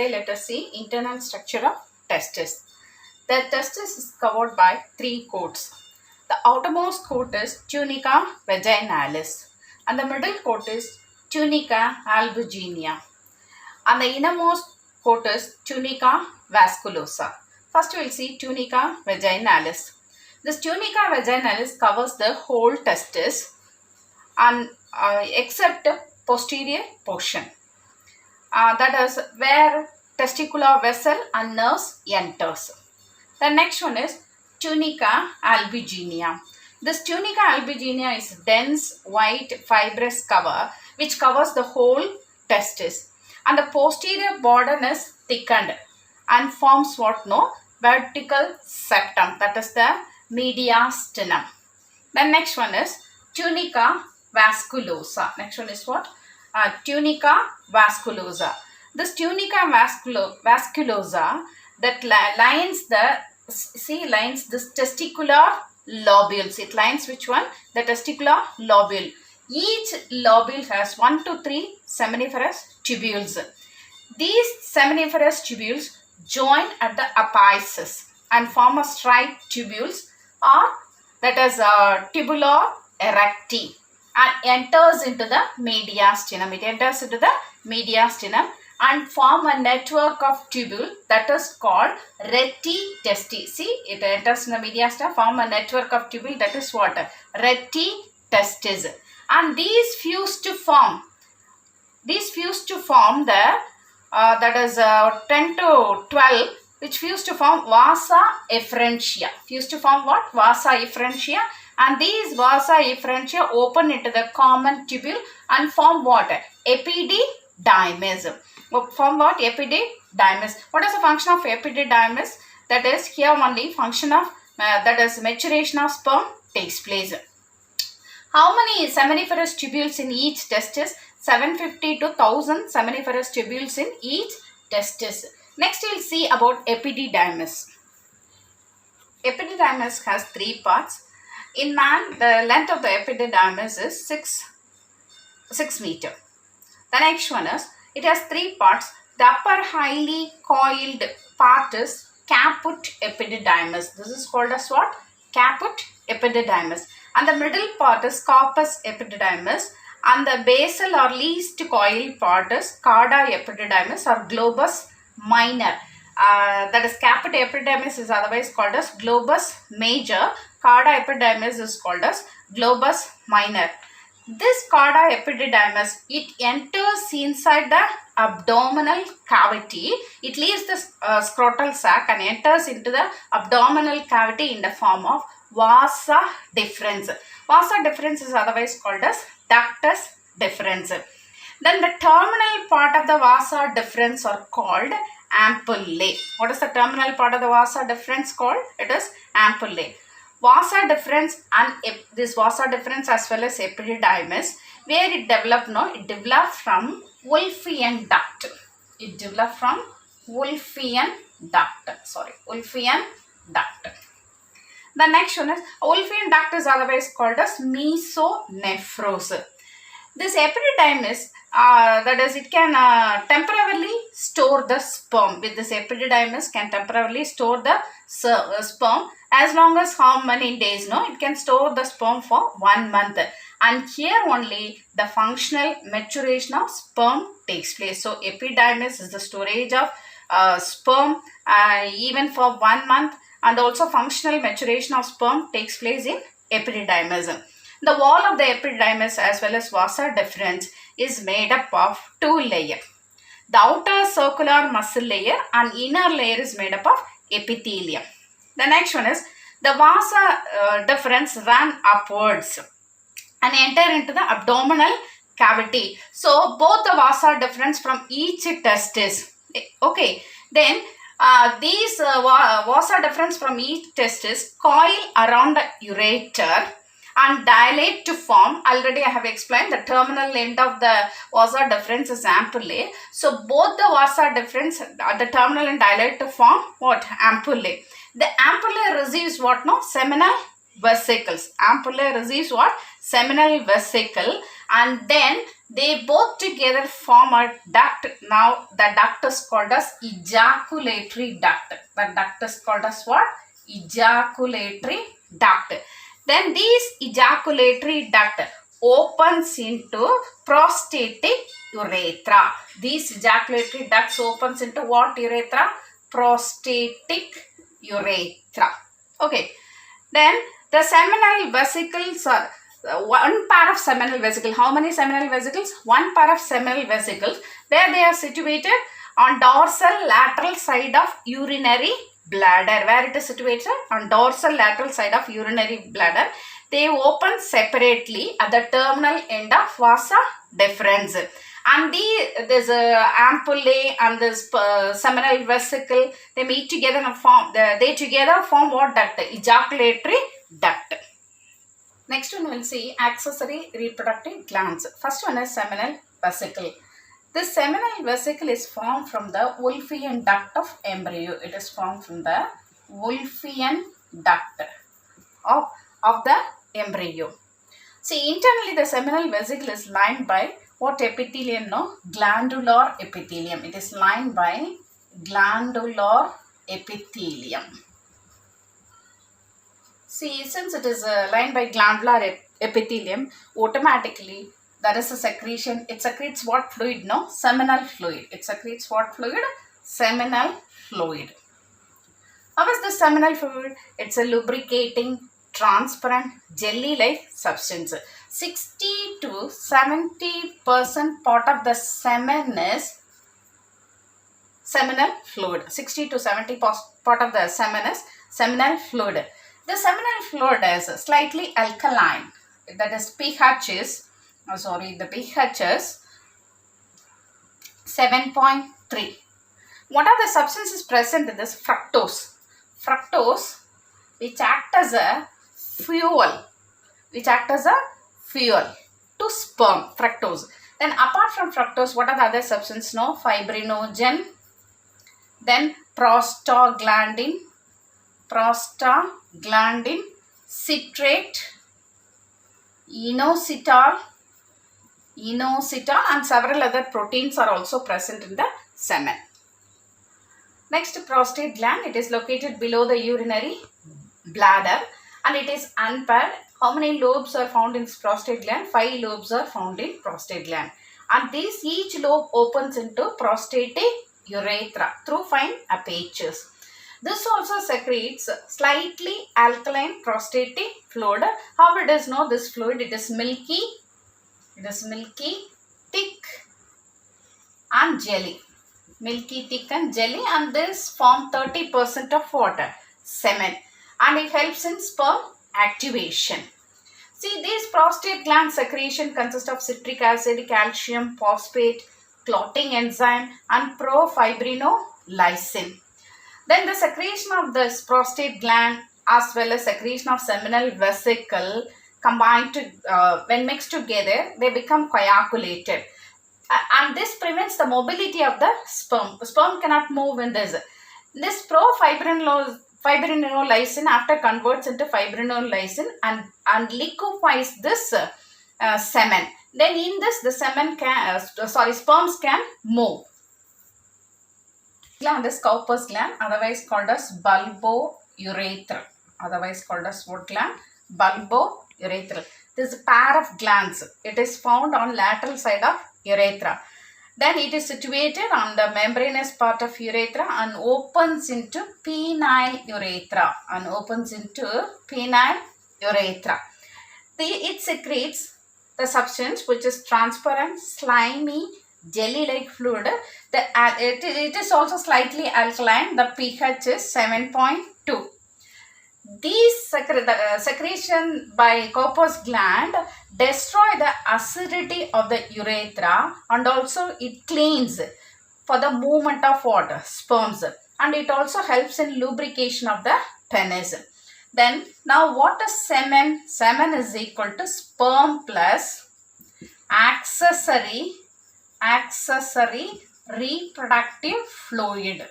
Today let us see internal structure of testis. The testis is covered by three coats. The outermost coat is tunica vaginalis and the middle coat is tunica albuginea and the innermost coat is tunica vasculosa. First we will see tunica vaginalis. This tunica vaginalis covers the whole testis and except the posterior portion. That is where testicular vessel and nerves enters. The next one is tunica albuginea. This tunica albuginea is dense white fibrous cover which covers the whole testis, and the posterior border is thickened and forms what? No, vertical septum, that is the mediastinum. The next one is tunica vasculosa. Next one is what? Tunica vasculosa. This tunica vasculosa that lines this testicular lobules. It lines which one? The testicular lobule. Each lobule has 1 to 3 seminiferous tubules. These seminiferous tubules join at the apices and form a striped tubules, or that is tubular erecti, and enters into the mediastinum. It enters into the mediastinum and form a network of tubule that is called reti testi. See, it enters in the mediastinum, form a network of tubule that is what? Reti testis. And these fuse to form the that is 10 to 12, which fuse to form vasa efferentia. Fuse to form what? Vasa efferentia. And these vasa efferentia open into the common tubule and form what? Epididymis. Form what? Epididymis. What is the function of epididymis? That is here only function of that is maturation of sperm takes place. How many seminiferous tubules in each testis? 750 to 1000 seminiferous tubules in each testis. Next we will see about epididymis. Epididymis has three parts. In man, the length of the epididymis is 6 meter. The next one is, it has three parts. The upper highly coiled part is caput epididymis. This is called as what? Caput epididymis. And the middle part is corpus epididymis. And the basal or least coiled part is cauda epididymis or globus minor. That is caput epididymis is otherwise called as globus major. Cauda epididymis is called as globus minor. This cauda epididymis, it enters inside the abdominal cavity. It leaves the scrotal sac and enters into the abdominal cavity in the form of vasa deferens. Vasa deferens is otherwise called as ductus deferens. Then the terminal part of the vasa deferens are called ampullae. What is the terminal part of the vasa deferens called? It is ampullae. Vasa deferens and this vasa deferens as well as epididymis, where it developed? No, it developed from Wolffian duct. It developed from Wolffian duct. Wolffian duct. The next one is Wolffian duct is otherwise called as mesonephros. This epididymis, that is, it can temporarily store the sperm. With this epididymis can temporarily store the sperm as long as how many days? No, it can store the sperm for 1 month. And here only the functional maturation of sperm takes place. So epididymis is the storage of sperm even for 1 month, and also functional maturation of sperm takes place in epididymis. The wall of the epididymis as well as vasa deferens is made up of 2 layers. The outer circular muscle layer and inner layer is made up of epithelium. The next one is the vasa deferens run upwards and enter into the abdominal cavity. So both the vasa deferens from each testis. Okay, then these vasa deferens from each testis coil around the ureter and dilate to form. Already I have explained the terminal end of the vasa deferens is ampullae. So both the vasa deferens at the terminal end dilate to form what? Ampullae. The ampullae receives what? No, seminal vesicles. Ampullae receives what? Seminal vesicle, and then They both together form a duct. Now the duct is called as ejaculatory duct. The duct is called as what? Ejaculatory duct. Then this ejaculatory duct opens into prostatic urethra. These ejaculatory ducts opens into what urethra? Prostatic urethra. Okay. Then the seminal vesicles are one pair of seminal vesicles. How many seminal vesicles? One pair of seminal vesicles. Where they are situated? On dorsal lateral side of urinary bladder. Where it is situated? On dorsal lateral side of urinary bladder. They open separately at the terminal end of vasa deferens. And there's a ampullae and this seminal vesicle, they meet together and form, they together form what duct? Ejaculatory duct. Next one we'll see accessory reproductive glands. First one is seminal vesicle. This seminal vesicle is formed from the Wolffian duct of embryo. It is formed from the Wolffian duct of the embryo. See, internally the seminal vesicle is lined by what epithelium? No, glandular epithelium. It is lined by glandular epithelium. See, since it is lined by glandular epithelium, automatically there is a secretion. It secretes what fluid? No, seminal fluid. It secretes what fluid? Seminal fluid. How is the seminal fluid? It's a lubricating, transparent, jelly-like substance. 60 to 70% part of the semen is seminal fluid. 60 to 70% part of the semen is seminal fluid. The seminal fluid is slightly alkaline. That is pH is, the pH is 7.3. What are the substances present in this? Fructose. Fructose, which act as a fuel. To sperm, fructose. Then apart from fructose, what are the other substances? No, fibrinogen, then prostaglandin, citrate, inositol, and several other proteins are also present in the semen. Next, prostate gland. It is located below the urinary bladder and it is unpaired. How many lobes are found in prostate gland? 5 lobes are found in prostate gland. And each lobe opens into prostatic urethra through fine apertures. This also secretes slightly alkaline prostatic fluid. How it is know this fluid? It is milky, thick and jelly. Milky, thick and jelly, and this form 30% of water, semen, and it helps in sperm activation. See, these prostate gland secretion consist of citric acid, calcium, phosphate, clotting enzyme and profibrinolysin. Then the secretion of this prostate gland as well as secretion of seminal vesicle combined to, when mixed together, they become coagulated. And this prevents the mobility of the sperm. Sperm cannot move in this. This profibrinolysin after converts into fibrinolysin and liquefies this semen. Then in this the semen can, sperms can move. Gland is Cowper's gland, otherwise called as bulbourethral. Otherwise called as what gland? Bulbourethral. This is a pair of glands. It is found on lateral side of urethra. Then it is situated on the membranous part of urethra and opens into penile urethra. It secretes the substance which is transparent, slimy, jelly-like fluid. It is also slightly alkaline. The pH is 7.2. These secretion by Cowper's gland destroy the acidity of the urethra and also it cleans for the movement of water, sperms, and it also helps in lubrication of the penis. Then now what is semen? Semen is equal to sperm plus accessory reproductive fluid.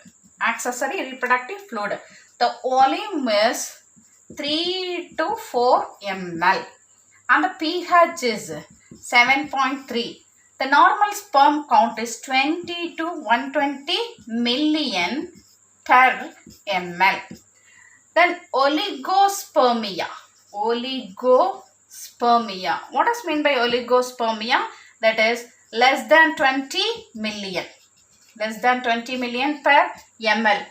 The volume is 3 to 4 ml and the pH is 7.3. The normal sperm count is 20 to 120 million per ml. Then oligospermia. Oligospermia. What does mean by oligospermia? That is less than 20 million. Less than 20 million per ml.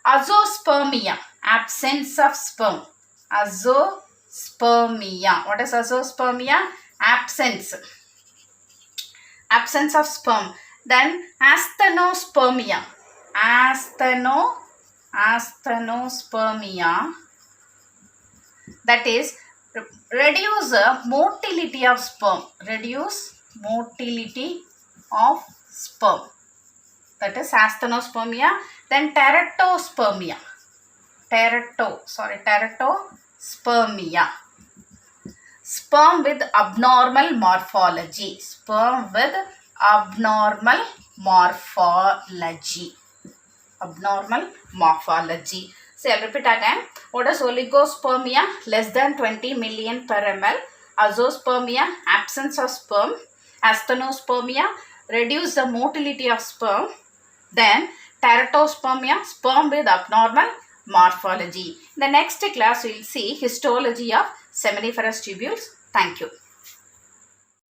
Azoospermia. Absence of sperm. Azoospermia. What is azoospermia? Absence of sperm. Then asthenospermia. Asthenospermia. That is reduce motility of sperm. Reduce motility of sperm. That is asthenospermia. Then teratospermia. Teratospermia. Sperm with abnormal morphology. Sperm with abnormal morphology. Abnormal morphology. So I'll repeat again. What is oligospermia? Less than 20 million per ml. Azoospermia, absence of sperm. Asthenospermia, reduce the motility of sperm. Then teratospermia, sperm with abnormal morphology. In the next class, we will see histology of seminiferous tubules. Thank you.